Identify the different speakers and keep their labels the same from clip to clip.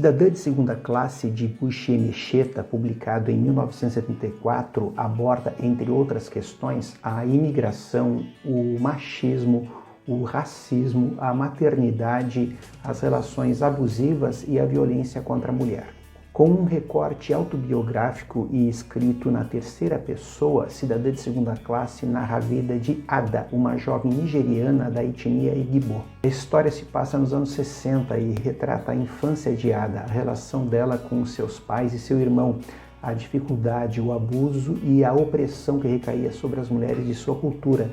Speaker 1: Cidadã de Segunda Classe, de Bushi Emecheta, publicado em 1974, aborda, entre outras questões, a imigração, o machismo, o racismo, a maternidade, as relações abusivas e a violência contra a mulher. Com um recorte autobiográfico e escrito na terceira pessoa, Cidadã de Segunda Classe narra a vida de Ada, uma jovem nigeriana da etnia Igbo. A história se passa nos anos 60 e retrata a infância de Ada, a relação dela com seus pais e seu irmão, a dificuldade, o abuso e a opressão que recaía sobre as mulheres de sua cultura.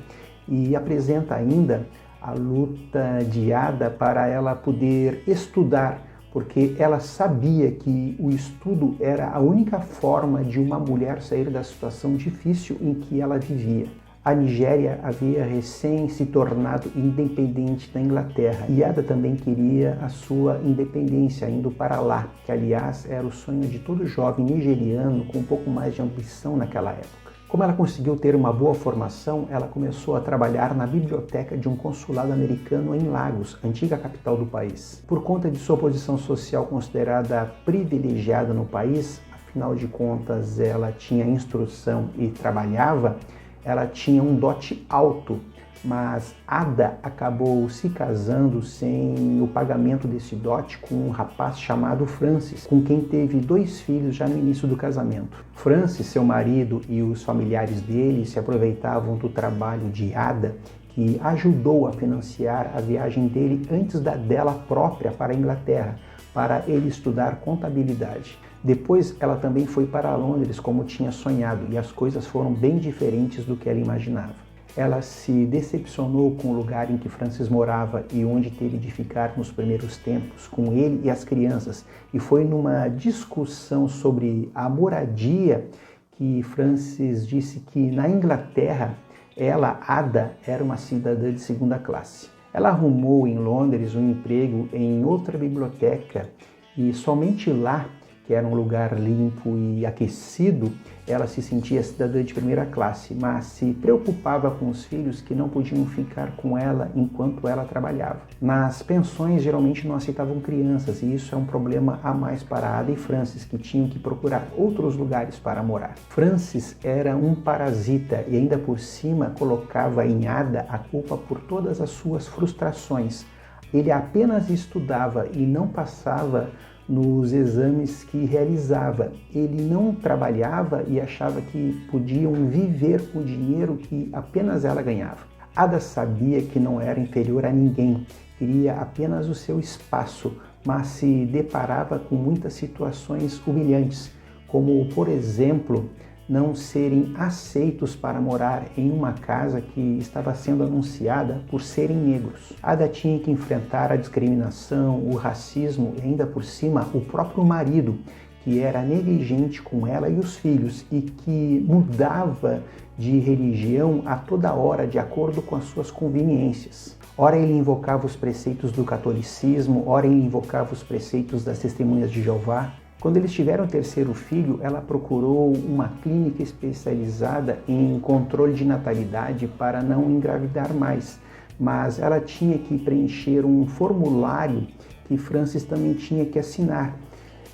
Speaker 1: E apresenta ainda a luta de Ada para ela poder estudar, porque ela sabia que o estudo era a única forma de uma mulher sair da situação difícil em que ela vivia. A Nigéria havia recém se tornado independente da Inglaterra e Ada também queria a sua independência, indo para lá, que aliás era o sonho de todo jovem nigeriano com um pouco mais de ambição naquela época. Como ela conseguiu ter uma boa formação, ela começou a trabalhar na biblioteca de um consulado americano em Lagos, antiga capital do país. Por conta de sua posição social considerada privilegiada no país, afinal de contas ela tinha instrução e trabalhava, ela tinha um dote alto, mas Ada acabou se casando sem o pagamento desse dote com um rapaz chamado Francis, com quem teve 2 filhos já no início do casamento. Francis, seu marido e os familiares dele se aproveitavam do trabalho de Ada, que ajudou a financiar a viagem dele antes da dela própria para a Inglaterra, para ele estudar contabilidade. Depois ela também foi para Londres como tinha sonhado e as coisas foram bem diferentes do que ela imaginava. Ela se decepcionou com o lugar em que Francis morava e onde teve de ficar nos primeiros tempos, com ele e as crianças. E foi numa discussão sobre a moradia que Francis disse que na Inglaterra, ela, Ada, era uma cidadã de segunda classe. Ela arrumou em Londres um emprego em outra biblioteca e somente lá, que era um lugar limpo e aquecido, ela se sentia cidadã de primeira classe, mas se preocupava com os filhos que não podiam ficar com ela enquanto ela trabalhava. Nas pensões geralmente não aceitavam crianças e isso é um problema a mais para Ada e Francis, que tinham que procurar outros lugares para morar. Francis era um parasita e ainda por cima colocava em Ada a culpa por todas as suas frustrações. Ele apenas estudava e não passava nos exames que realizava. Ele não trabalhava e achava que podiam viver com o dinheiro que apenas ela ganhava. Ada sabia que não era inferior a ninguém, queria apenas o seu espaço, mas se deparava com muitas situações humilhantes, como, por exemplo, não serem aceitos para morar em uma casa que estava sendo anunciada por serem negros. Ada tinha que enfrentar a discriminação, o racismo e ainda por cima o próprio marido, que era negligente com ela e os filhos e que mudava de religião a toda hora de acordo com as suas conveniências. Ora ele invocava os preceitos do catolicismo, ora ele invocava os preceitos das Testemunhas de Jeová. Quando eles tiveram o terceiro filho, ela procurou uma clínica especializada em controle de natalidade para não engravidar mais, mas ela tinha que preencher um formulário que Francis também tinha que assinar.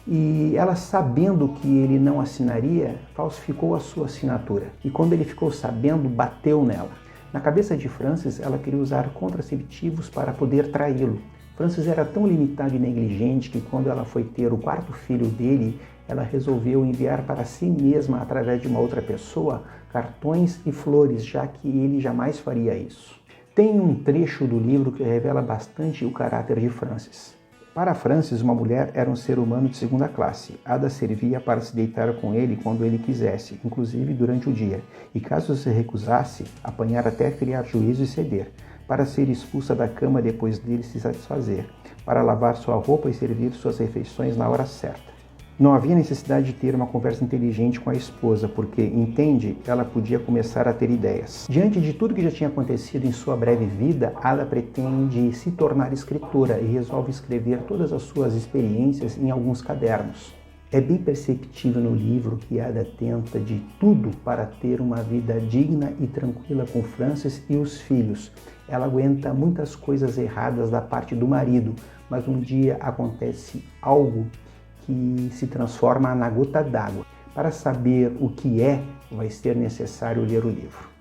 Speaker 1: E ela, sabendo que ele não assinaria, falsificou a sua assinatura. E quando ele ficou sabendo, bateu nela. Na cabeça de Francis, ela queria usar contraceptivos para poder traí-lo. Francis era tão limitado e negligente que quando ela foi ter o 4º filho dele, ela resolveu enviar para si mesma, através de uma outra pessoa, cartões e flores, já que ele jamais faria isso. Tem um trecho do livro que revela bastante o caráter de Francis. Para Francis, uma mulher era um ser humano de segunda classe. Ada servia para se deitar com ele quando ele quisesse, inclusive durante o dia, e caso se recusasse, apanhar até criar juízo e ceder, para ser expulsa da cama depois dele se satisfazer, para lavar sua roupa e servir suas refeições na hora certa. Não havia necessidade de ter uma conversa inteligente com a esposa, porque, entende, ela podia começar a ter ideias. Diante de tudo que já tinha acontecido em sua breve vida, Ada pretende se tornar escritora e resolve escrever todas as suas experiências em alguns cadernos. É bem perceptível no livro que Ada tenta de tudo para ter uma vida digna e tranquila com Francis e os filhos, ela aguenta muitas coisas erradas da parte do marido, mas um dia acontece algo que se transforma na gota d'água. Para saber o que é, vai ser necessário ler o livro.